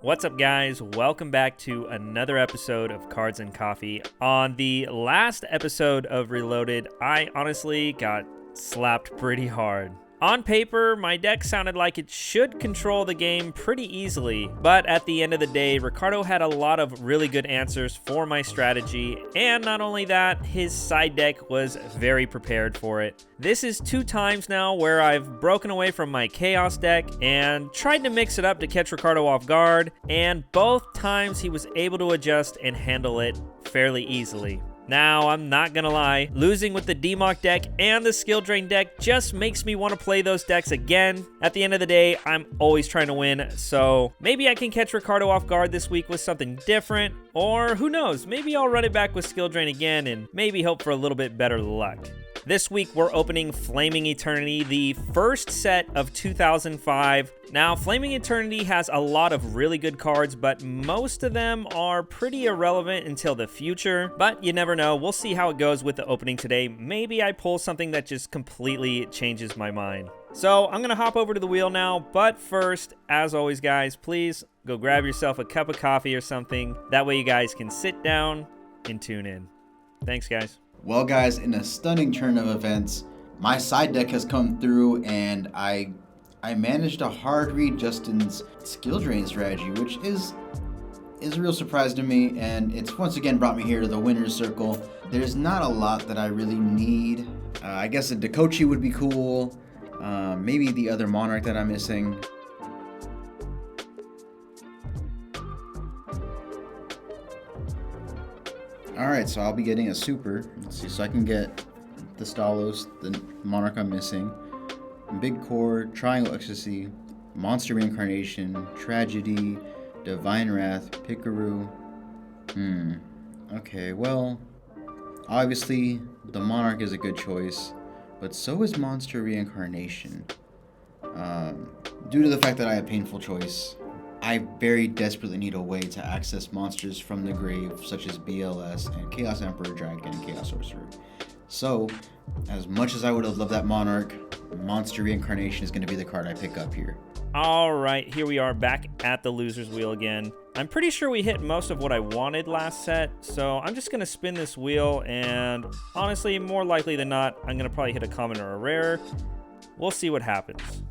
What's up, guys? Welcome back to another episode of Cards and Coffee. On the last episode of Reloaded, I honestly got slapped pretty hard. On paper, my deck sounded like it should control the game pretty easily, but at the end of the day, Ricardo had a lot of really good answers for my strategy, and not only that, his side deck was very prepared for it. This is 2 times now where I've broken away from my Chaos deck and tried to mix it up to catch Ricardo off guard, and both times he was able to adjust and handle it fairly easily. Now, I'm not gonna lie, losing with the Monarch deck and the Skill Drain deck just makes me want to play those decks again. At the end of the day, I'm always trying to win, so maybe I can catch Ricardo off guard this week with something different, or who knows, maybe I'll run it back with Skill Drain again and maybe hope for a little bit better luck. This week, we're opening Flaming Eternity, the first set of 2005. Now, Flaming Eternity has a lot of really good cards, but most of them are pretty irrelevant until the future. But you never know. We'll see how it goes with the opening today. Maybe I pull something that just completely changes my mind. So I'm going to hop over to the wheel now. But first, as always, guys, please go grab yourself a cup of coffee or something. That way you guys can sit down and tune in. Thanks, guys. Well, guys, in a stunning turn of events, my side deck has come through, and I managed to hard read Justin's skill drain strategy, which is a real surprise to me, and it's once again brought me here to the winner's circle. There's not a lot that I really need. I guess a Dekochi would be cool. Maybe the other Monarch that I'm missing. Alright, so I'll be getting a super. Let's see, so I can get the Stalos, the Monarch I'm missing, Big Core, Triangle Ecstasy, Monster Reincarnation, Tragedy, Divine Wrath, Pickaroo. Okay, well, obviously the Monarch is a good choice, but so is Monster Reincarnation. Due to the fact that I have Painful Choice, I very desperately need a way to access monsters from the grave, such as BLS and Chaos Emperor Dragon and Chaos Sorcerer. So, as much as I would have loved that Monarch, Monster Reincarnation is going to be the card I pick up here. Alright, here we are back at the loser's wheel again. I'm pretty sure we hit most of what I wanted last set, so I'm just going to spin this wheel, and honestly, more likely than not, I'm going to probably hit a common or a rare. We'll see what happens.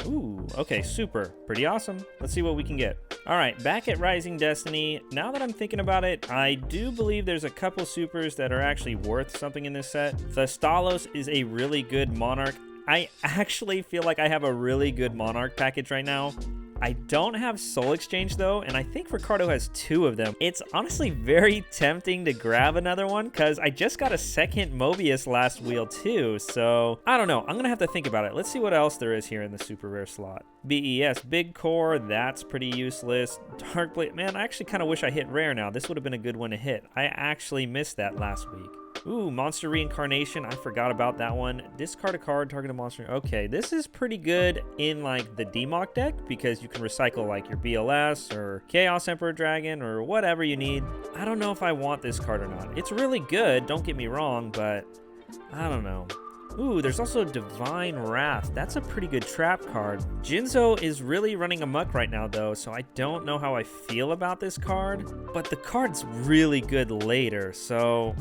Ooh, okay, super. Pretty awesome. Let's see what we can get. All right, back at Rising Destiny. Now that I'm thinking about it, I do believe there's a couple supers that are actually worth something in this set. The Stalos is a really good Monarch. I actually feel like I have a really good Monarch package right now. I don't have Soul Exchange though, and I think Ricardo has 2 of them. It's honestly very tempting to grab another one because I just got a second Mobius last wheel too, so I don't know. I'm gonna have to think about it. Let's see what else there is here in the super rare slot. BES, Big Core, that's pretty useless. Dark Blade, man, I actually kind of wish I hit rare now. This would have been a good one to hit. I actually missed that last week. Ooh, Monster Reincarnation. I forgot about that one. Discard a card, target a monster. Okay, this is pretty good in like the Monarch deck because you can recycle like your BLS or Chaos Emperor Dragon or whatever you need. I don't know if I want this card or not. It's really good, don't get me wrong, but I don't know. Ooh, there's also Divine Wrath. That's a pretty good trap card. Jinzo is really running amok right now though, so I don't know how I feel about this card, but the card's really good later, so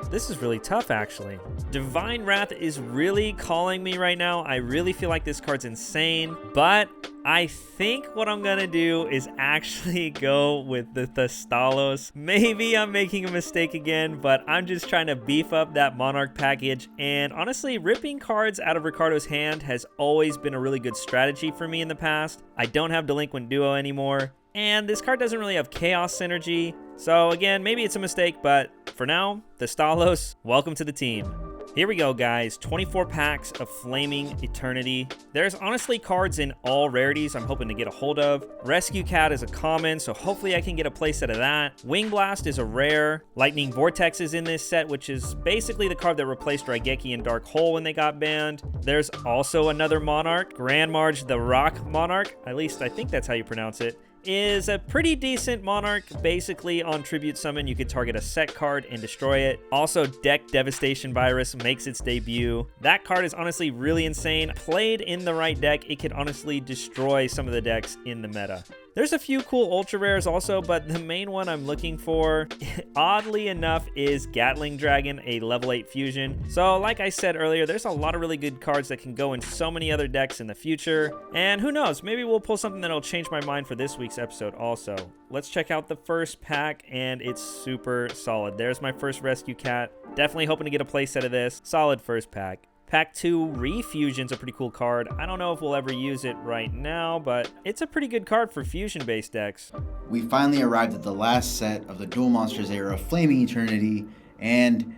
this is really tough actually. Divine Wrath is really calling me right now. I really feel like this card's insane, but I think what I'm gonna do is actually go with the Stalos. Maybe I'm making a mistake again, but I'm just trying to beef up that Monarch package. And honestly, ripping cards out of Ricardo's hand has always been a really good strategy for me in the past. I don't have Delinquent Duo anymore, and this card doesn't really have Chaos Synergy. So again, maybe it's a mistake, but for now, the Stalos, welcome to the team. Here we go, guys. 24 packs of Flaming Eternity. There's honestly cards in all rarities I'm hoping to get a hold of. Rescue Cat is a common, so hopefully I can get a playset of that. Wing Blast is a rare. Lightning Vortex is in this set, which is basically the card that replaced Rygecki and Dark Hole when they got banned. There's also another Monarch, Grand Marge the Rock Monarch. At least I think that's how you pronounce it. Is a pretty decent Monarch. Basically, on Tribute Summon, you could target a set card and destroy it. Also, Deck Devastation Virus makes its debut. That card is honestly really insane. Played in the right deck, it could honestly destroy some of the decks in the meta. There's a few cool ultra rares also, but the main one I'm looking for, oddly enough, is Gatling Dragon, a level 8 fusion. So like I said earlier, there's a lot of really good cards that can go in so many other decks in the future. And who knows, maybe we'll pull something that'll change my mind for this week's episode also. Let's check out the first pack, and it's super solid. There's my first Rescue Cat. Definitely hoping to get a playset of this. Solid first pack. Pack 2, Refusion's a pretty cool card. I don't know if we'll ever use it right now, but it's a pretty good card for fusion-based decks. We finally arrived at the last set of the Duel Monsters era, Flaming Eternity, and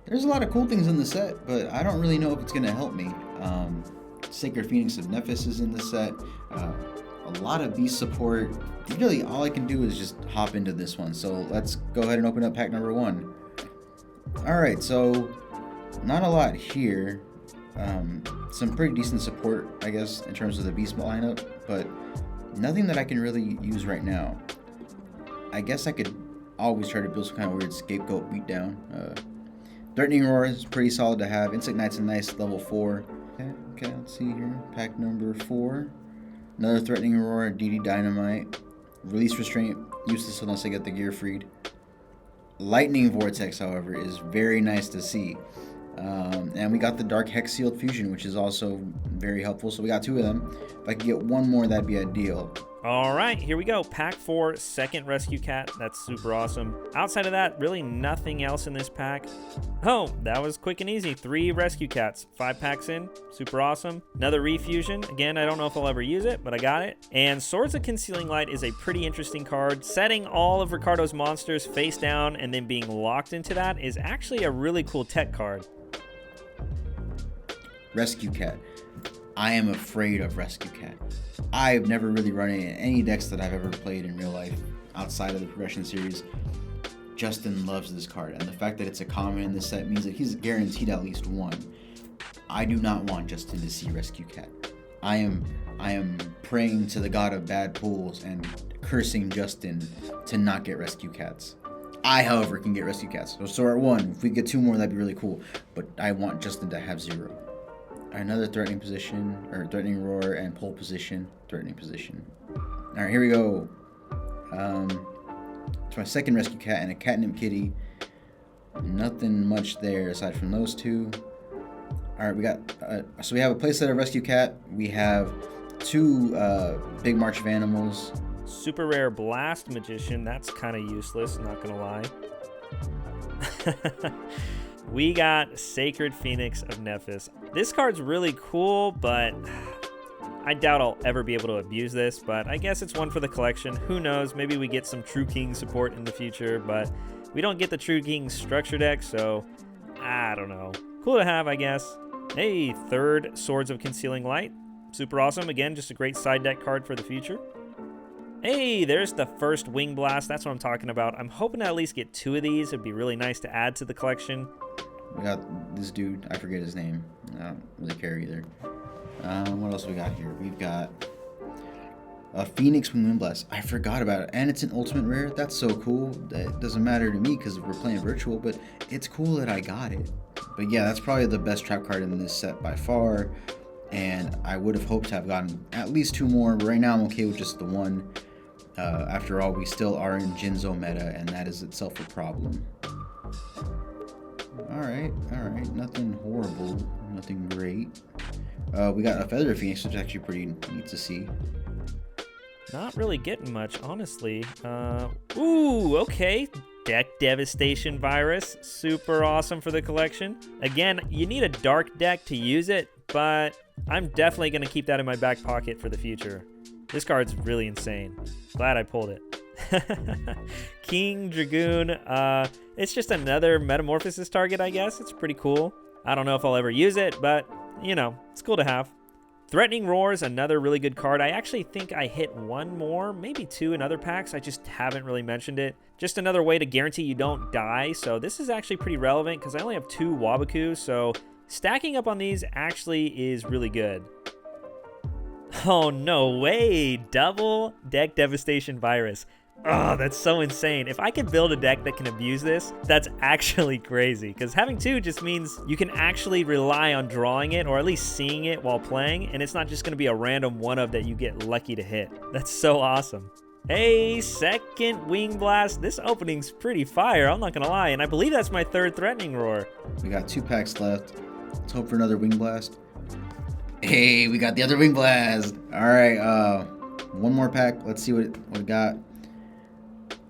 there's a lot of cool things in the set, but I don't really know if it's going to help me. Sacred Phoenix of Nephis is in the set. A lot of beast support. Really, all I can do is just hop into this one. So let's go ahead and open up pack number 1. Alright, so not a lot here. Some pretty decent support, I guess, in terms of the beast lineup, but nothing that I can really use right now. I guess I could always try to build some kind of weird scapegoat beatdown. Threatening Roar is pretty solid to have. Insect Knight's a nice level 4. Okay, let's see here. Pack number 4. Another Threatening Roar, DD Dynamite. Release Restraint, useless unless I get the gear freed. Lightning Vortex, however, is very nice to see. And we got the Dark Hex Sealed Fusion, which is also very helpful. So we got 2 of them. If I could get one more, that'd be ideal. All right, here we go. Pack 4, second Rescue Cat. That's super awesome. Outside of that, really nothing else in this pack. Oh, that was quick and easy. 3 Rescue Cats, 5 packs in. Super awesome. Another Refusion. Again, I don't know if I'll ever use it, but I got it. And Swords of Concealing Light is a pretty interesting card. Setting all of Ricardo's monsters face down and then being locked into that is actually a really cool tech card. Rescue Cat. I am afraid of Rescue Cat. I've never really run it in any decks that I've ever played in real life outside of the Progression series. Justin loves this card, and the fact that it's a common in this set means that he's guaranteed at least one. I do not want Justin to see Rescue Cat. I am praying to the god of bad pools and cursing Justin to not get Rescue Cats. I, however, can get Rescue Cats. So at 1, if we get 2 more, that'd be really cool. But I want Justin to have 0. Another Threatening Position, or Threatening Roar, and Pole Position, Threatening Position. Alright, here we go. It's my second Rescue Cat and a Catnip Kitty. Nothing much there aside from those 2. Alright, we got, so we have a playset of Rescue Cat. We have 2 Big March of Animals. Super rare Blast Magician. That's kind of useless, not gonna lie. We got Sacred Phoenix of Nephis. This card's really cool, but I doubt I'll ever be able to abuse this, but I guess it's one for the collection. Who knows? Maybe we get some True King support in the future, but we don't get the True King structure deck, so I don't know. Cool to have, I guess. Hey, 3rd Swords of Concealing Light. Super awesome. Again, just a great side deck card for the future. Hey, there's the first Wing Blast. That's what I'm talking about. I'm hoping to at least get 2 of these. It'd be really nice to add to the collection. We got this dude. I forget his name. I don't really care either. What else we got here? We've got a Phoenix Wind Blast. I forgot about it. And it's an ultimate rare. That's so cool. That doesn't matter to me because we're playing virtual, but it's cool that I got it. But yeah, that's probably the best trap card in this set by far. And I would have hoped to have gotten at least 2 more, but right now I'm okay with just the 1. After all, we still are in Jinzo meta, and that is itself a problem. Alright, nothing horrible, nothing great. We got a Feather Phoenix, which is actually pretty neat to see. Not really getting much, honestly. Ooh, okay. Deck Devastation Virus. Super awesome for the collection. Again, you need a dark deck to use it, but I'm definitely going to keep that in my back pocket for the future. This card's really insane. Glad I pulled it. King Dragoon. It's just another Metamorphosis target, I guess. It's pretty cool. I don't know if I'll ever use it, but, you know, it's cool to have. Threatening Roar is another really good card. I actually think I hit 1 more, maybe 2 in other packs. I just haven't really mentioned it. Just another way to guarantee you don't die. So this is actually pretty relevant because I only have 2 Wabaku. So stacking up on these actually is really good. Oh, no way. Double Deck Devastation Virus. Oh, that's so insane. If I could build a deck that can abuse this, that's actually crazy. Because having 2 just means you can actually rely on drawing it or at least seeing it while playing, and it's not just going to be a random 1-of that you get lucky to hit. That's so awesome. Hey, second Wing Blast. This opening's pretty fire, I'm not going to lie, and I believe that's my 3rd Threatening Roar. We got 2 packs left. Let's hope for another Wing Blast. Hey, we got the other Wing Blast. All right, one more pack. Let's see what we got.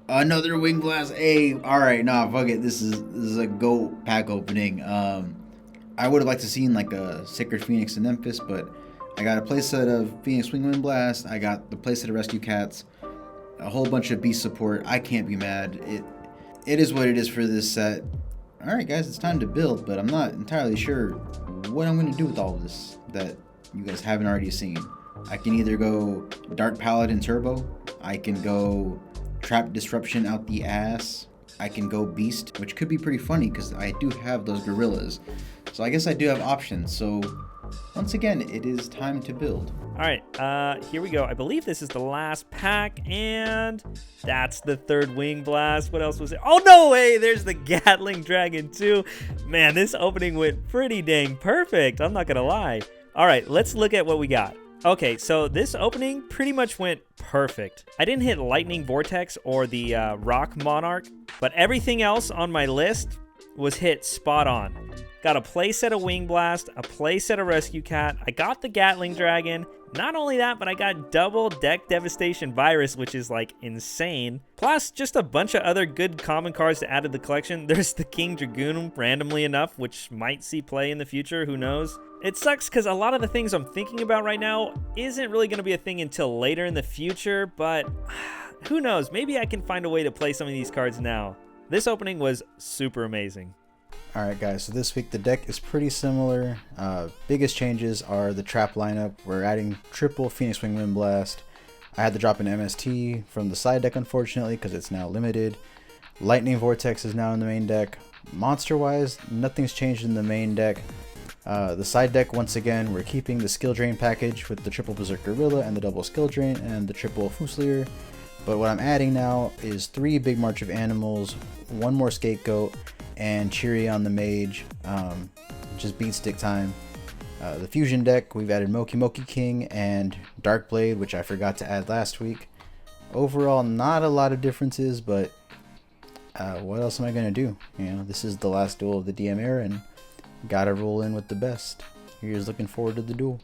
Another Wing Blast. Hey, all right, nah, fuck it. This is a GOAT pack opening. I would have liked to seen like a Sacred Phoenix in Memphis, but I got a playset of Phoenix Wing Blast. I got the playset of Rescue Cats, a whole bunch of beast support. I can't be mad. It is what it is for this set. All right, guys, it's time to build, but I'm not entirely sure what I'm going to do with all of this that you guys haven't already seen. I can either go Dark Paladin Turbo. I can go Trap Disruption out the ass. I can go Beast, which could be pretty funny because I do have those gorillas. So I guess I do have options. So once again, it is time to build. All right, here we go. I believe this is the last pack, and that's the 3rd Wing Blast. What else was it? Oh, no way! There's the Gatling Dragon, too. Man, this opening went pretty dang perfect. I'm not going to lie. All right, let's look at what we got. Okay, so this opening pretty much went perfect. I didn't hit Lightning Vortex or the Rock Monarch, but everything else on my list was hit spot on. Got a playset of Wing Blast, a playset of Rescue Cat. I got the Gatling Dragon. Not only that, but I got double Deck Devastation Virus, which is like insane. Plus, just a bunch of other good common cards to add to the collection. There's the King Dragoon, randomly enough, which might see play in the future, who knows? It sucks because a lot of the things I'm thinking about right now isn't really going to be a thing until later in the future, but who knows? Maybe I can find a way to play some of these cards now. This opening was super amazing. Alright guys, so this week the deck is pretty similar. Biggest changes are the trap lineup. We're adding triple Phoenix Wing Wind Blast. I had to drop an MST from the side deck unfortunately because it's now limited. Lightning Vortex is now in the main deck. Monster wise, nothing's changed in the main deck. The side deck, once again, we're keeping the Skill Drain package with the triple Berserk Gorilla and the double Skill Drain and the triple Fusilier. But what I'm adding now is 3 Big March of Animals, 1 more Scapegoat, and Cheery on the Mage, just beat stick time. The fusion deck, we've added Moki Moki King and Dark Blade, which I forgot to add last week. Overall, not a lot of differences, but what else am I going to do? You know, this is the last duel of the DM era, and gotta roll in with the best. Here's looking forward to the duel.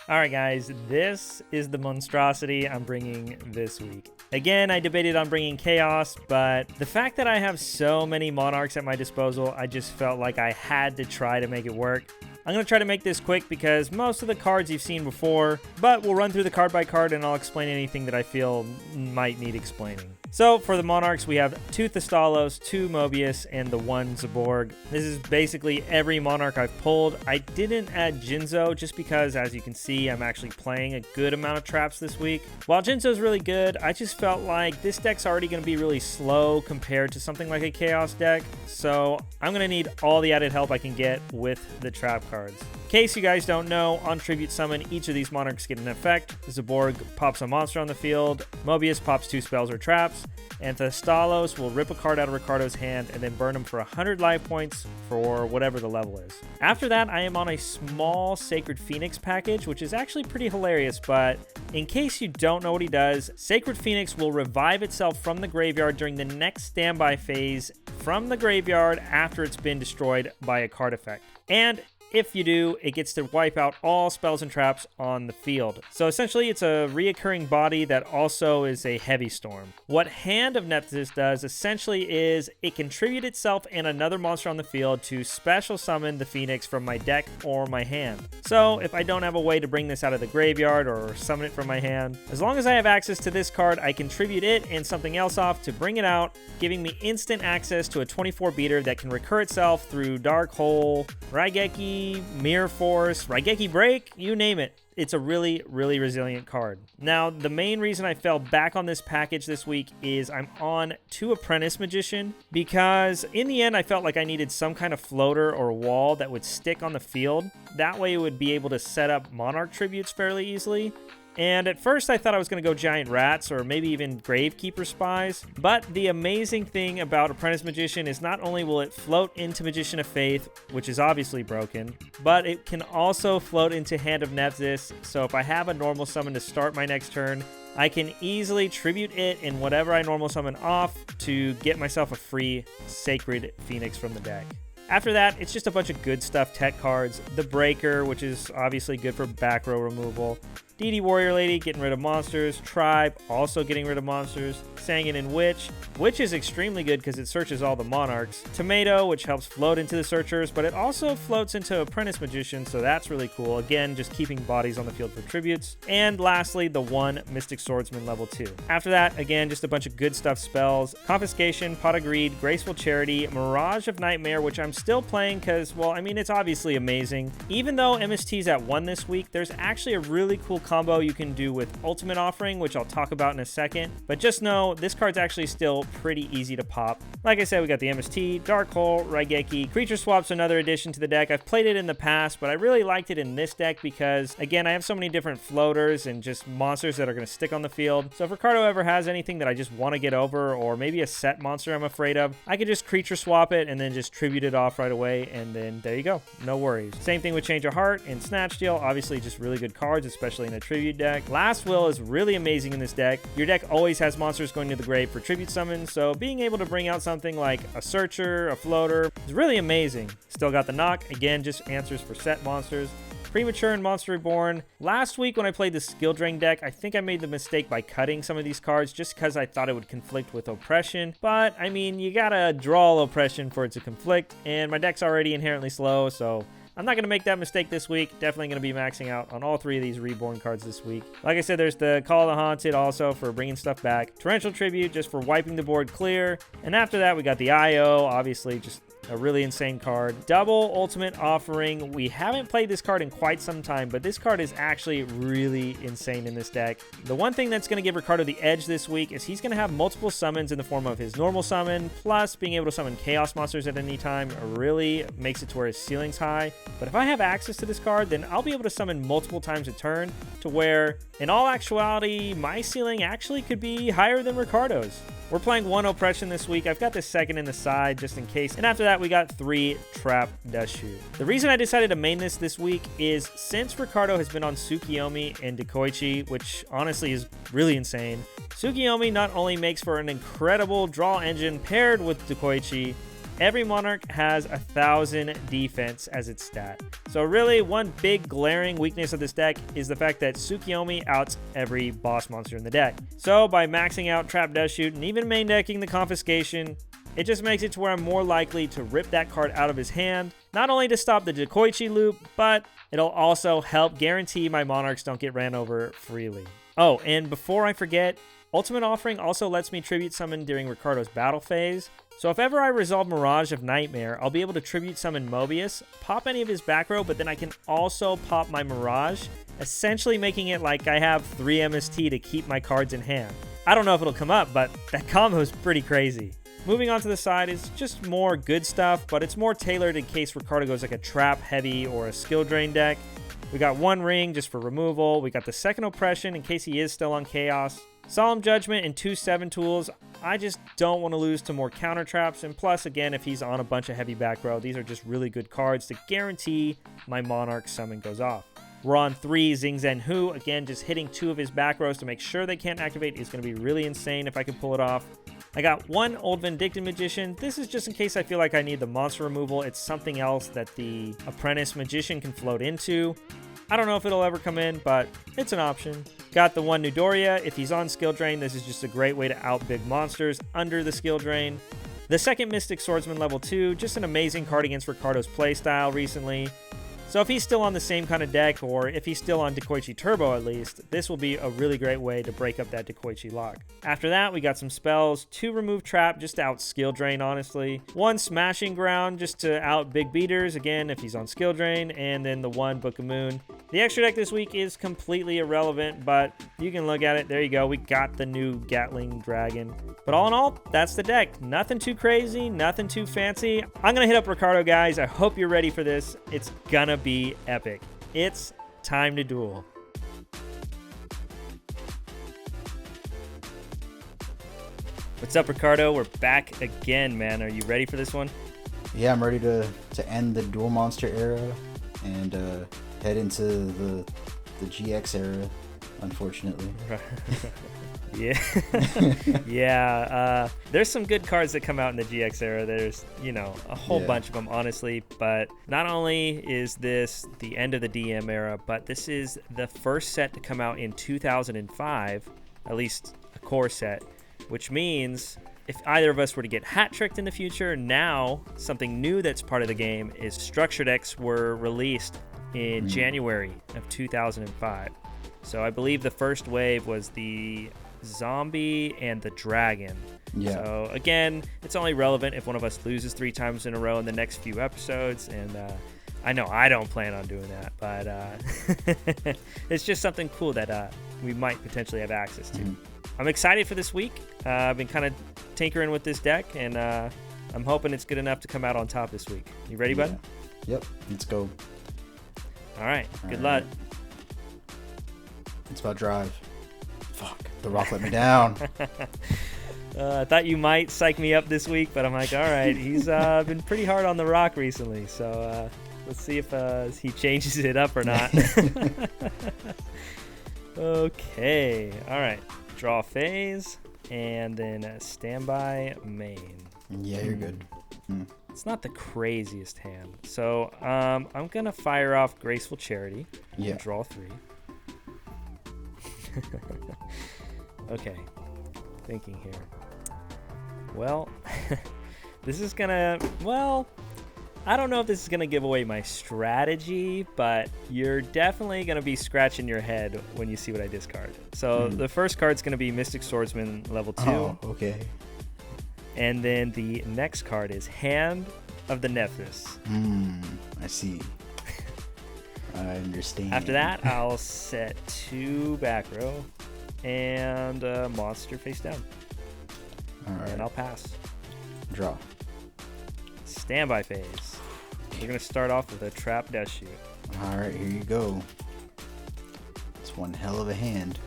Alright guys, this is the monstrosity I'm bringing this week. Again, I debated on bringing Chaos, but the fact that I have so many Monarchs at my disposal, I just felt like I had to try to make it work. I'm going to try to make this quick because most of the cards you've seen before, but we'll run through the card by card and I'll explain anything that I feel might need explaining. So for the Monarchs, we have 2 Thestalos, 2 Mobius, and the 1 Zaborg. This is basically every Monarch I've pulled. I didn't add Jinzo just because, as you can see, I'm actually playing a good amount of traps this week. While Jinzo's really good, I just felt like this deck's already going to be really slow compared to something like a Chaos deck. So I'm going to need all the added help I can get with the trap cards. In case you guys don't know, on Tribute Summon, each of these Monarchs get an effect. Zaborg pops a monster on the field, Mobius pops 2 spells or traps, and Thestalos will rip a card out of Ricardo's hand and then burn him for 100 life points for whatever the level is. After that, I am on a small Sacred Phoenix package, which is actually pretty hilarious, but in case you don't know what he does, Sacred Phoenix will revive itself from the graveyard during the next standby phase from the graveyard after it's been destroyed by a card effect. And if you do, it gets to wipe out all spells and traps on the field. So essentially, it's a reoccurring body that also is a heavy storm. What Hand of Nephthys does essentially is it can tribute itself and another monster on the field to special summon the Phoenix from my deck or my hand. So if I don't have a way to bring this out of the graveyard or summon it from my hand, as long as I have access to this card, I can tribute it and something else off to bring it out, giving me instant access to a 24 beater that can recur itself through Dark Hole, Rygecki, Mirror Force, Rygecki Break, you name it. It's a really, really resilient card. Now, the main reason I fell back on this package this week is I'm on 2 Apprentice Magician because in the end I felt like I needed some kind of floater or wall that would stick on the field. That way it would be able to set up Monarch tributes fairly easily. And at first I thought I was going to go Giant Rats or maybe even Gravekeeper Spies. But the amazing thing about Apprentice Magician is not only will it float into Magician of Faith, which is obviously broken, but it can also float into Hand of Nephthys. So if I have a normal summon to start my next turn, I can easily tribute it in whatever I normal summon off to get myself a free Sacred Phoenix from the deck. After that, it's just a bunch of good stuff tech cards. The Breaker, which is obviously good for back row removal. DD Warrior Lady, getting rid of monsters. Tribe, also getting rid of monsters. Sanguine and Witch. Witch is extremely good because it searches all the Monarchs. Tomato, which helps float into the Searchers, but it also floats into Apprentice Magician, so that's really cool. Again, just keeping bodies on the field for tributes. And lastly, the one Mystic Swordsman level 2. After that, again, just a bunch of good stuff spells. Confiscation, Pot of Greed, Graceful Charity, Mirage of Nightmare, which I'm still playing because, well, I mean, it's obviously amazing. Even though MST's at 1 this week, there's actually a really cool combo you can do with Ultimate Offering, which I'll talk about in a second. But just know, this card's actually still pretty easy to pop. Like I said, we got the MST, Dark Hole, Rygecki. Creature Swap's another addition to the deck. I've played it in the past, but I really liked it in this deck because, again, I have so many different floaters and just monsters that are going to stick on the field. So if Ricardo ever has anything that I just want to get over, or maybe a set monster I'm afraid of, I could just Creature Swap it and then just tribute it off right away, and then there you go. No worries. Same thing with Change of Heart and Snatch Steal. Obviously, just really good cards, especially in a tribute deck. Last Will is really amazing in this deck. Your deck always has monsters going to the grave for tribute summons, so being able to bring out something like a Searcher, a Floater, is really amazing. Still got the Knock, again, just answers for set monsters. Premature and Monster Reborn. Last week when I played the Skill Drain deck, I think I made the mistake by cutting some of these cards just because I thought it would conflict with Oppression. But, I mean, you gotta draw Oppression for it to conflict, and my deck's already inherently slow, so I'm not going to make that mistake this week. Definitely going to be maxing out on all 3 of these Reborn cards this week. Like I said, there's the Call of the Haunted also for bringing stuff back. Torrential Tribute just for wiping the board clear. And after that, we got the IO, obviously just a really insane card. Double Ultimate Offering. We haven't played this card in quite some time, but this card is actually really insane in this deck. The one thing that's going to give Ricardo the edge this week is he's going to have multiple summons in the form of his normal summon, plus being able to summon Chaos monsters at any time really makes it to where his ceiling's high. But if I have access to this card, then I'll be able to summon multiple times a turn to where, in all actuality, my ceiling actually could be higher than Ricardo's. We're playing 1 Oppression this week. I've got the second in the side just in case. And after that, we got 3 Trap Dushu. The reason I decided to main this week is since Ricardo has been on Tsukiyomi and Dekoichi, which honestly is really insane, Tsukiyomi not only makes for an incredible draw engine paired with Dekoichi, every Monarch has 1,000 defense as its stat. So really, one big glaring weakness of this deck is the fact that Tsukiyomi outs every boss monster in the deck. So by maxing out Trap Dust Shoot and even main decking the Confiscation, it just makes it to where I'm more likely to rip that card out of his hand, not only to stop the Dekoichi loop, but it'll also help guarantee my Monarchs don't get ran over freely. Oh, and before I forget, Ultimate Offering also lets me tribute summon during Ricardo's battle phase. So if ever I resolve Mirage of Nightmare, I'll be able to tribute summon Mobius, pop any of his back row, but then I can also pop my Mirage, essentially making it like I have 3 MST to keep my cards in hand. I don't know if it'll come up, but that combo is pretty crazy. Moving on to the side is just more good stuff, but it's more tailored in case Ricardo goes like a trap heavy or a skill drain deck. We got 1 ring just for removal. We got the second Oppression in case he is still on Chaos. Solemn Judgment and 2 7 tools. I just don't want to lose to more counter traps, and plus, again, if he's on a bunch of heavy back row, these are just really good cards to guarantee my Monarch summon goes off. We're on 3 Xing Zhen Hu. Again, just hitting 2 of his back rows to make sure they can't activate is going to be really insane if I can pull it off. I got 1 Old Vindictive Magician. This is just in case I feel like I need the monster removal. It's something else that the Apprentice Magician can float into. I don't know if it'll ever come in, but it's an option. Got the 1 Nudoria. If he's on Skill Drain, this is just a great way to out big monsters under the Skill Drain. The second Mystic Swordsman level 2, just an amazing card against Ricardo's playstyle recently. So if he's still on the same kind of deck, or if he's still on Dekoichi Turbo at least, this will be a really great way to break up that Dekoichi lock. After that, we got some spells. 2 Remove Trap, just to out Skill Drain, honestly. 1 Smashing Ground, just to out Big Beaters, again, if he's on Skill Drain. And then the 1 Book of Moon. The extra deck this week is completely irrelevant, but you can look at it. There you go. We got the new Gatling Dragon. But all in all, that's the deck. Nothing too crazy, nothing too fancy. I'm going to hit up Ricardo, guys. I hope you're ready for this. It's gonna be epic. It's time to duel. What's up, Ricardo? We're back again, man. Are you ready for this one? Yeah, I'm ready to end the dual monster era and head into the GX era, unfortunately. Yeah. Yeah. There's some good cards that come out in the GX era. There's, a whole bunch of them, honestly. But not only is this the end of the DM era, but this is the first set to come out in 2005, at least a core set, which means if either of us were to get hat-tricked in the future, now something new that's part of the game is structure decks were released in January of 2005. So I believe the first wave was the zombie and the dragon. Yeah. So again, it's only relevant if one of us loses 3 times in a row in the next few episodes. And I know I don't plan on doing that, but it's just something cool that we might potentially have access to. I'm excited for this week. I've been kind of tinkering with this deck, and I'm hoping it's good enough to come out on top this week. You ready, bud? Yep, let's go. All right, good luck. It's about drive. Fuck, the rock let me down. I thought you might psych me up this week, but I'm like, all right, he's been pretty hard on the rock recently, so let's see if he changes it up or not. Okay, all right. Draw phase, and then standby main. Yeah, you're good. It's not the craziest hand. So I'm going to fire off Graceful Charity. Yeah. Draw 3. Okay. Thinking here. Well, this is going to... Well, I don't know if this is going to give away my strategy, but you're definitely going to be scratching your head when you see what I discard. So the first card's going to be Mystic Swordsman level 2. Oh, okay. And then the next card is Hand of the Nephthys. I see. I understand. After that, I'll set 2 back row and a monster face down. All right. And I'll pass. Draw. Standby phase. We're going to start off with a Trap Death Shoot. All right, here you go. It's one hell of a hand.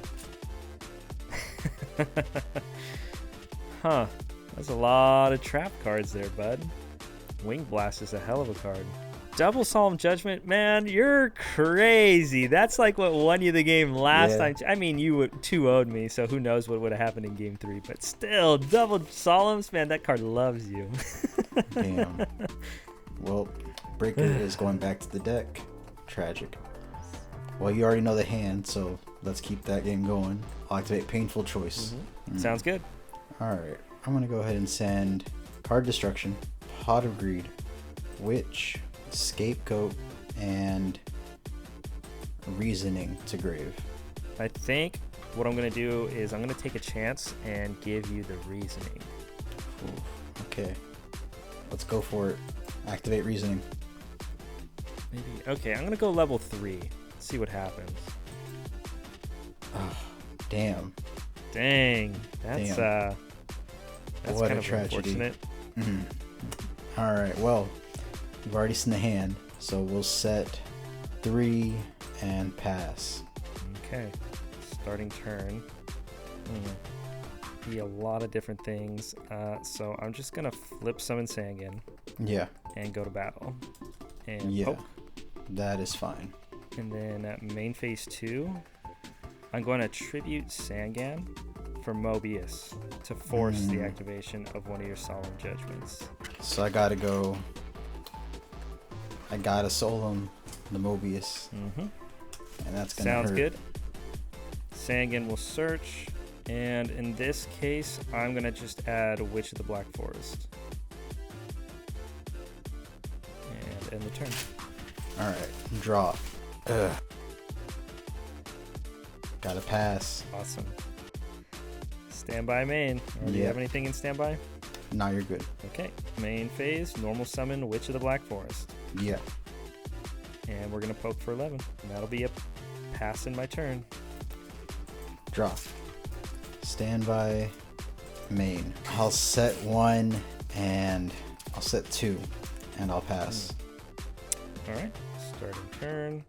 Huh. That's a lot of trap cards there, bud. Wing Blast is a hell of a card. Double Solemn Judgment, man, you're crazy. That's like what won you the game last time. I mean, you 2-0'd me, so who knows what would have happened in game 3. But still, Double Solemns, man, that card loves you. Damn. Well, Breaker is going back to the deck. Tragic. Well, you already know the hand, so let's keep that game going. I'll activate Painful Choice. Sounds good. Alright, I'm going to go ahead and send Card Destruction, Pot of Greed, Witch, Scapegoat, and Reasoning to grave. I think what I'm going to do is I'm going to take a chance and give you the Reasoning. Ooh, okay. Let's go for it. Activate Reasoning. Maybe. Okay, I'm going to go level 3. See what happens. Oh, damn. Dang. That's what kind a of tragedy. unfortunate. Alright, well, you've already seen the hand, so we'll set 3 and pass. Okay. Starting turn. Be a lot of different things. So I'm just going to flip Summon Sangan. Yeah. And go to battle. And poke. That is fine. And then main phase 2, I'm going to tribute Sangan for Mobius to force the activation of one of your Solemn Judgments. So I gotta Solemn the Mobius. And that's gonna Sounds hurt. good. Sangan will search, and in this case, I'm gonna just add Witch of the Black Forest. And end the turn. Alright, draw. Ugh. Gotta pass. Awesome. Standby main. Do you have anything in standby? Now you're good. Okay. Main phase, normal summon Witch of the Black Forest. Yeah. And we're going to poke for 11. And that'll be a pass in my turn. Draw. Standby main. I'll set 1 and I'll set 2 and I'll pass. Alright. Starting turn.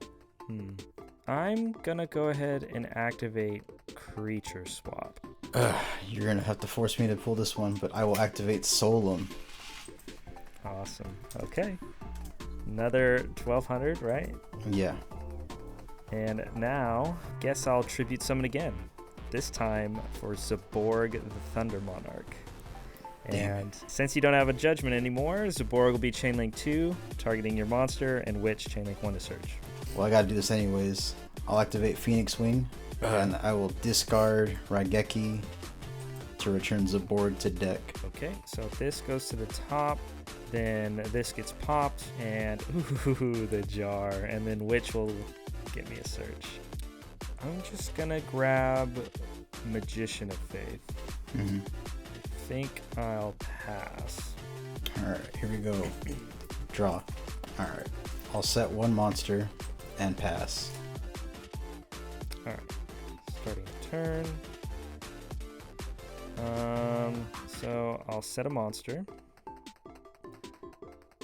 I'm going to go ahead and activate Creature Swap. You're gonna have to force me to pull this one, but I will activate Solemn. Awesome. Okay. Another 1200, right? Yeah. And now, guess I'll tribute summon again. This time for Zaborg the Thunder Monarch. And since you don't have a judgment anymore, Zaborg will be Chainlink 2, targeting your monster, and Witch Chainlink 1 to search. Well, I gotta do this anyways. I'll activate Phoenix Wing, and I will discard Rygecki to return Zaborg to deck. Okay, so this goes to the top, then this gets popped, and ooh, the jar, and then Witch will get me a search. I'm just gonna grab Magician of Faith. Mm-hmm. I think I'll pass. Alright, here we go. Draw. Alright. I'll set one monster and pass. Alright, starting a turn. So I'll set a monster.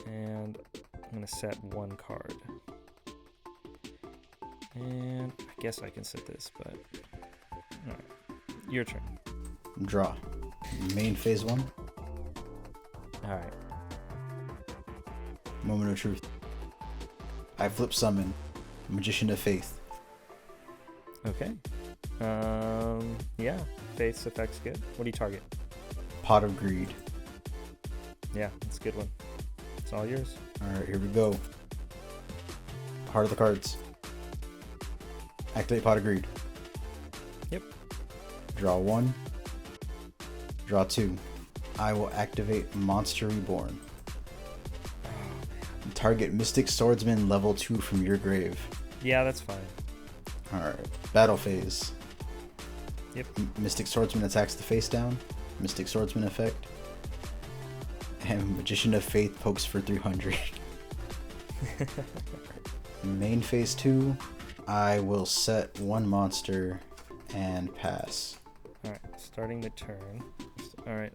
And I'm gonna set one card. And I guess I can set this, but alright. Your turn. Draw. Main phase 1. Alright. Moment of truth. I flip summon Magician of Faith. Okay. Yeah, Faith's effect's good. What do you target? Pot of Greed. Yeah, that's a good one. It's all yours. Alright, here we go. Heart of the cards. Activate Pot of Greed. Yep. Draw 1. Draw 2. I will activate Monster Reborn. Target Mystic Swordsman level 2 from your grave. Yeah, that's fine. Alright. Battle phase. Yep. Mystic Swordsman attacks the face down. Mystic Swordsman effect. And Magician of Faith pokes for 300. Main phase 2. I will set one monster and pass. Alright, starting the turn. Alright,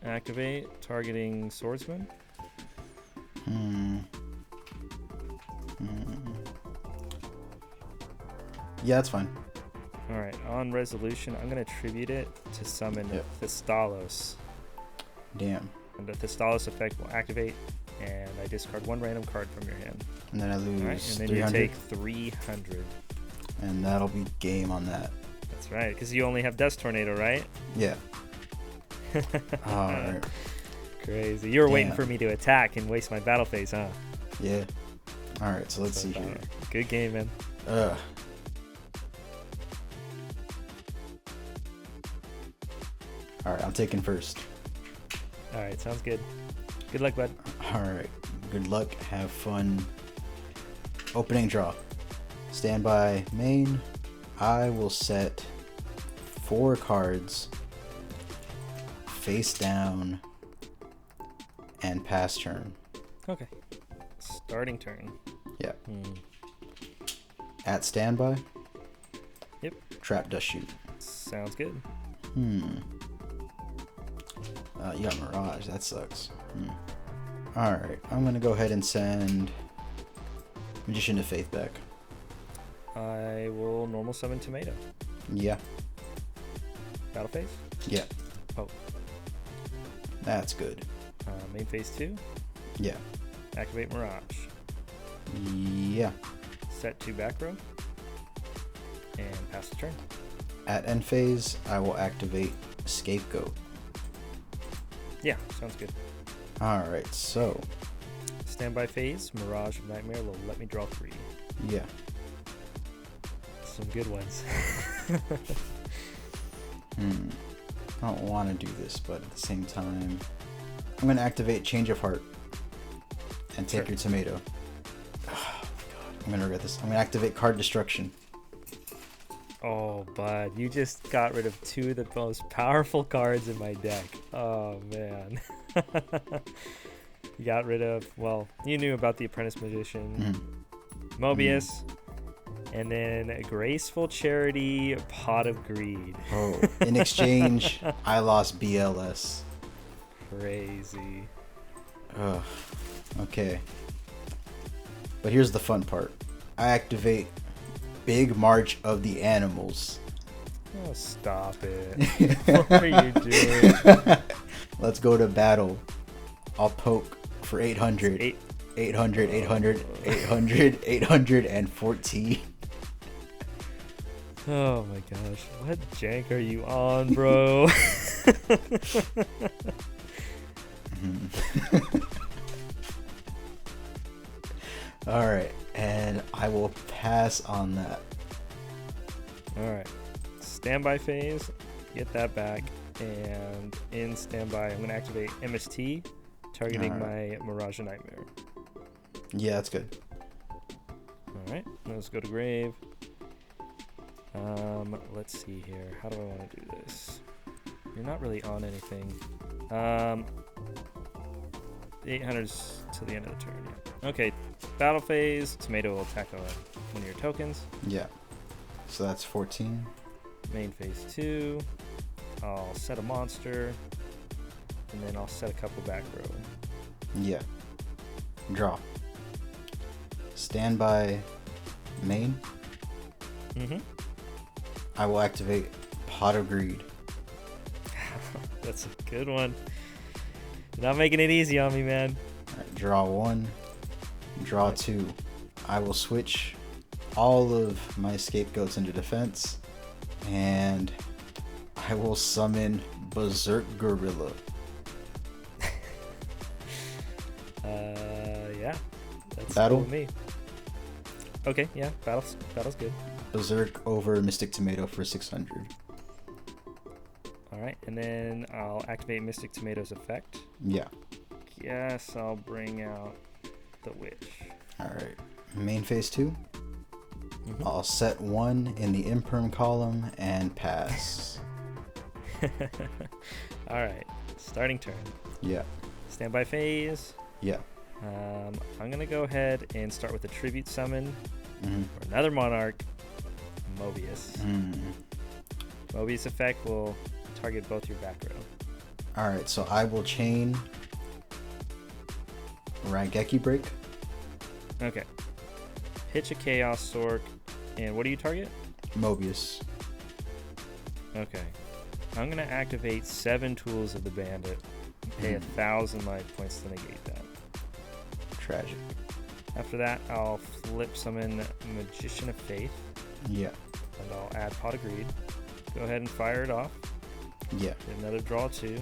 activate, targeting Swordsman. Yeah, that's fine. Alright, on resolution, I'm going to tribute it to summon Thestalos. Damn. And the Thestalos effect will activate, and I discard one random card from your hand. And then I lose Alright, and then 300. you take 300. And that'll be game on that. That's right, because you only have Dust Tornado, right? Yeah. Alright. Crazy. You were waiting Damn. for me to attack and waste my battle phase, huh? Yeah. Alright, so let's see here. Good game, man. Alright, I'm taking first. Alright, sounds good. Good luck, bud. Alright, good luck, have fun. Opening draw. Standby main. I will set 4 cards face down and pass turn. Okay. Starting turn. Yeah. At standby. Yep. Trap Dust Shoot. Sounds good. You got Mirage. That sucks. Alright, I'm going to go ahead and send Magician of Faith back. I will normal summon Tomato. Yeah. Battle phase? Yeah. Oh. That's good. Main phase 2. Yeah. Activate Mirage. Yeah. Set 2 back row. And pass the turn. At end phase, I will activate Scapegoat. Yeah, sounds good. Alright, so. Standby phase, Mirage of Nightmare will let me draw 3. Yeah. Some good ones. I don't want to do this, but at the same time, I'm going to activate Change of Heart and take your tomato. Oh my god, I'm going to regret this. I'm going to activate Card Destruction. Oh, bud, you just got rid of 2 of the most powerful cards in my deck. Oh, man. You got rid of, well, you knew about the Apprentice Magician, Mobius, and then Graceful Charity, Pot of Greed. Oh, in exchange, I lost BLS. Crazy. Ugh. Okay. But here's the fun part. I activate Big March of the Animals. Oh, stop it. What are you doing? Let's go to battle. I'll poke for 800. 800, 814. Oh my gosh. What jank are you on, bro? Alright, and I will pass on that. Alright. Standby phase. Get that back. And in standby, I'm going to activate MST, targeting my Mirage Nightmare. Yeah, that's good. Alright, let's go to grave. Let's see here. How do I want to do this? You're not really on anything. 800's to the end of the turn. Yeah. Okay, battle phase. Tomato will attack one of your tokens. Yeah. So that's 14. Main phase 2. I'll set a monster. And then I'll set a couple back row. Yeah. Draw. Standby main. Mm-hmm. I will activate Pot of Greed. That's a good one. You're not making it easy on me, man. Right, draw 1. Draw 2. I will switch all of my scapegoats into defense. And I will summon Berserk Gorilla. Yeah. That's Battle? cool with me. Okay, yeah, battle's good. Berserk over Mystic Tomato for 600. Alright, and then I'll activate Mystic Tomato's effect. Yeah. Yes, I'll bring out the Witch. Alright. Main phase 2. Mm-hmm. I'll set 1 in the imperm column and pass. Alright, starting turn. Yeah. Standby phase. Yeah. I'm going to go ahead and start with a tribute summon Mm-hmm. for another Monarch, Mobius. Mobius effect will target both your back row. Alright, so I will chain Rygecki break. Okay. Pitch a Chaos Sork, and what do you target? Mobius. Okay. I'm going to activate 7 Tools of the Bandit and pay 1,000 life points to negate that. Tragic. After that, I'll flip summon Magician of Faith, Yeah. and I'll add Pot of Greed. Go ahead and fire it off. Yeah. Get another draw 2.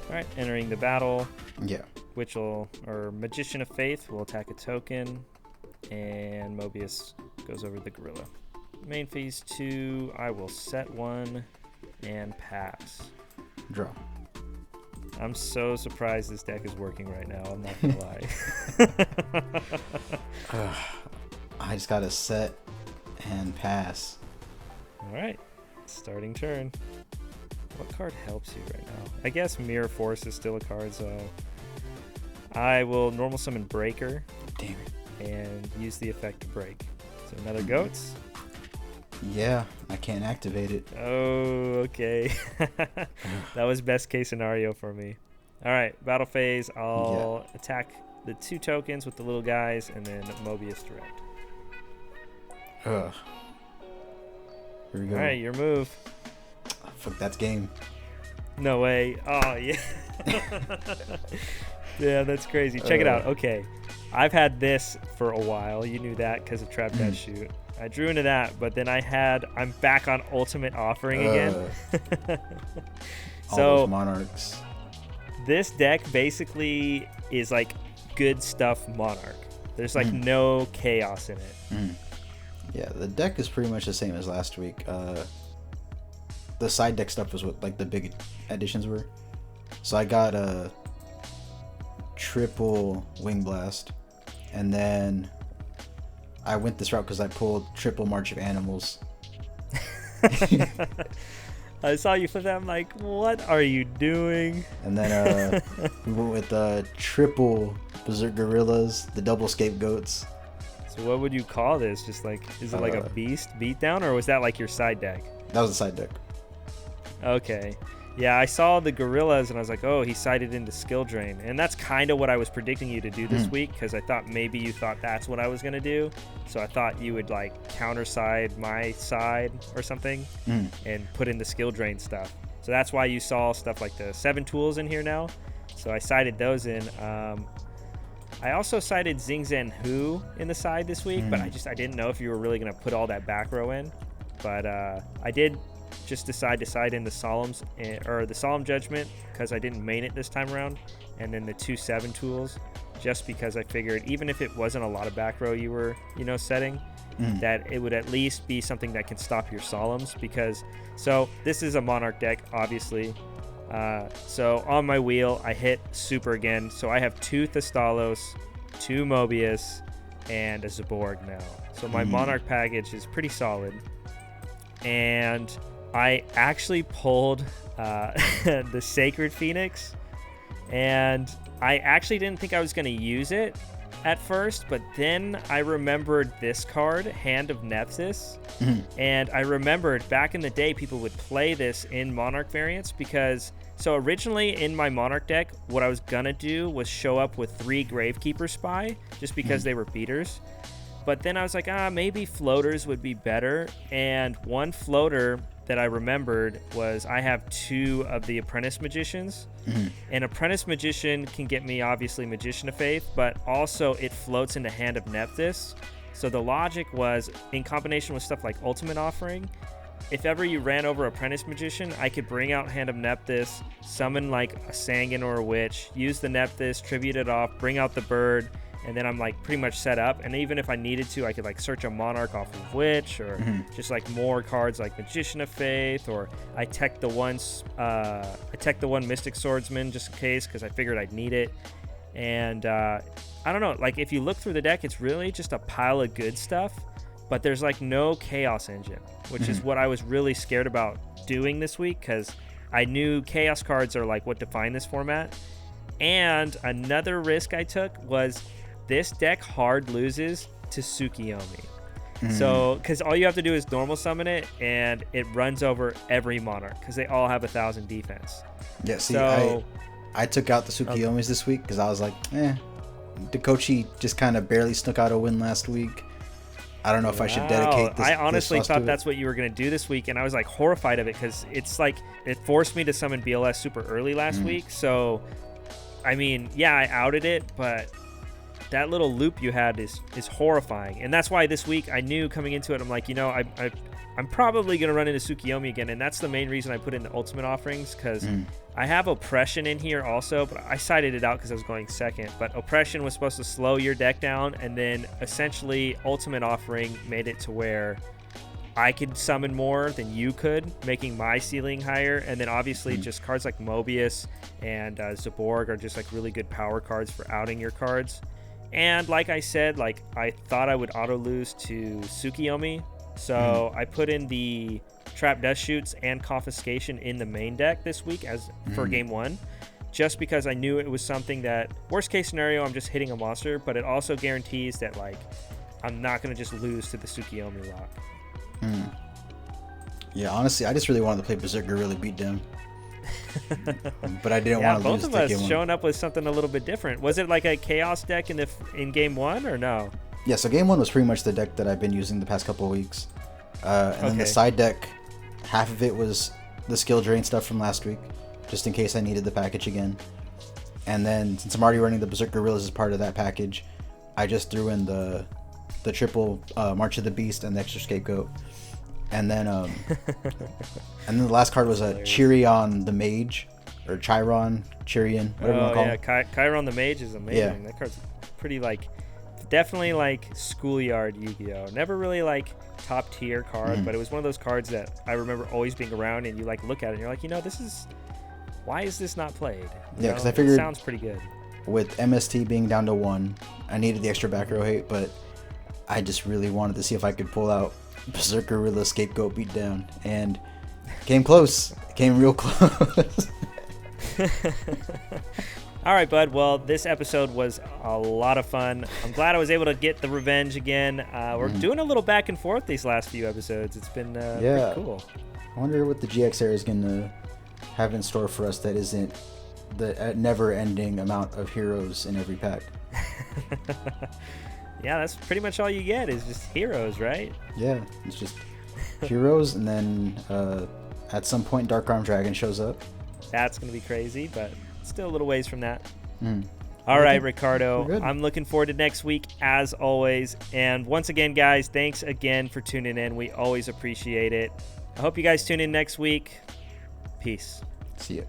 Alright, entering the battle. Yeah. Magician of Faith will attack a token, and Mobius goes over the gorilla. Main phase 2, I will set 1 and pass. Draw. I'm so surprised this deck is working right now, I'm not gonna lie. I just gotta set and pass. Alright, starting turn. What card helps you right now? I guess Mirror Force is still a card, so I will normal summon Breaker. Damn it. And use the effect to break. So another Goats. Yeah, I can't activate it. Oh, okay. That was best case scenario for me. Alright, battle phase. I'll attack the 2 tokens with the little guys and then Mobius direct. Ugh. Here we go. Alright, your move. Oh, fuck, that's game. No way. Oh, yeah. Yeah, that's crazy. Check it out. Okay. I've had this for a while. You knew that because of Trap Death Shoot. I drew into that, but then I'm back on Ultimate Offering again. All So those Monarchs. this deck basically is like good stuff Monarch. There's like no chaos in it. Yeah, the deck is pretty much the same as last week. The side deck stuff was what like the big additions were. So I got a triple Wing Blast, and then I went this route because I pulled triple March of Animals. I saw you flip that. I'm like, what are you doing? And then we went with triple Berserk Gorillas, the double Scapegoats. So what would you call this? Just like, is it like a beast beatdown, or was that like your side deck? That was the side deck. Okay. Yeah, I saw the gorillas and I was like, oh, he sided into skill drain. And that's kind of what I was predicting you to do this week, because I thought maybe you thought that's what I was going to do. So I thought you would like counter side my side or something and put in the skill drain stuff. So that's why you saw stuff like the 7 tools in here now. So I sided those in. I also sided Zing Zan Hu in the side this week, but I didn't know if you were really going to put all that back row in. But I did just decide to side in the Solemns or the Solemn Judgment because I didn't main it this time around, and then the 2 7 tools, just because I figured even if it wasn't a lot of back row you were setting, that it would at least be something that can stop your Solemns. Because so this is a Monarch deck, obviously. So on my wheel I hit super again, so I have 2 Thestalos, 2 Mobius, and a Zaborg now. So my Monarch package is pretty solid. And I actually pulled the Sacred Phoenix, and I actually didn't think I was going to use it at first, but then I remembered this card, Hand of Nephthys, and I remembered back in the day people would play this in Monarch variants because, so originally in my Monarch deck, what I was going to do was show up with 3 Gravekeeper Spy, just because they were beaters. But then I was like, maybe floaters would be better. And one floater that I remembered was I have 2 of the Apprentice Magicians. And Apprentice Magician can get me, obviously, Magician of Faith, but also it floats into Hand of Nephthys. So the logic was, in combination with stuff like Ultimate Offering, if ever you ran over Apprentice Magician, I could bring out Hand of Nephthys, summon like a Sangan or a Witch, use the Nephthys, tribute it off, bring out the bird, and then I'm like pretty much set up. And even if I needed to, I could like search a Monarch off of Witch, or just like more cards like Magician of Faith, or I tech the one Mystic Swordsman just in case, because I figured I'd need it. And I don't know, like if you look through the deck, it's really just a pile of good stuff, but there's like no Chaos Engine, which is what I was really scared about doing this week, because I knew Chaos cards are like what define this format. And another risk I took was this deck hard loses to Tsukiyomi. So, because all you have to do is normal summon it, and it runs over every Monarch, because they all have 1,000 defense. Yeah, see, so, I took out the Tsukiyomis this week because I was like, Dakochi just kind of barely snuck out a win last week. I don't know if I should dedicate this. I honestly this thought that's what you were going to do this week, and I was like horrified of it, because it's like it forced me to summon BLS super early last week. So, I mean, yeah, I outed it, but that little loop you had is horrifying. And that's why this week I knew coming into it, I'm like, I'm probably going to run into Tsukiyomi again, and that's the main reason I put in the Ultimate Offerings, because I have Oppression in here also, but I sided it out because I was going second. But Oppression was supposed to slow your deck down, and then essentially Ultimate Offering made it to where I could summon more than you could, making my ceiling higher. And then obviously just cards like Mobius and Zaborg are just like really good power cards for outing your cards. And like I said, like I thought I would auto lose to Tsukiyomi, so I put in the Trap Dust Shoots and Confiscation in the main deck this week as for game 1, just because I knew it was something that, worst case scenario, I'm just hitting a monster, but it also guarantees that like I'm not going to just lose to the Tsukiyomi lock. Yeah, honestly, I just really wanted to play Berserk Gorilla Beatdown. But I didn't want to lose. Both of us showing up with something a little bit different. Was it like a Chaos deck in game 1 or no? Yeah, so game 1 was pretty much the deck that I've been using the past couple of weeks. And then the side deck, half of it was the skill drain stuff from last week, just in case I needed the package again. And then since I'm already running the Berserk Gorillas as part of that package, I just threw in the triple March of the Beast and the extra Scapegoat. And then the last card was a Chirion the Mage, or Chirion, whatever you want to call him. Chiron the Mage is amazing. Yeah. That card's pretty like, definitely like schoolyard Yu-Gi-Oh. Never really like top tier card, but it was one of those cards that I remember always being around, and you like look at it and you're like, why is this not played? Yeah, because I figured it sounds pretty good. With MST being down to 1, I needed the extra back row hate, but I just really wanted to see if I could pull out Berserk Gorilla Scapegoat Beatdown, and came close. Came real close. All right, bud. Well, this episode was a lot of fun. I'm glad I was able to get the revenge again. We're doing a little back and forth these last few episodes. It's been pretty cool. I wonder what the GX era is going to have in store for us that isn't the never-ending amount of heroes in every pack. Yeah, that's pretty much all you get is just heroes, right? Yeah, it's just heroes, and then at some point Dark Arm Dragon shows up. That's going to be crazy, but still a little ways from that. Mm. All I right, think Ricardo, we're good. I'm looking forward to next week as always. And once again, guys, thanks again for tuning in. We always appreciate it. I hope you guys tune in next week. Peace. See ya.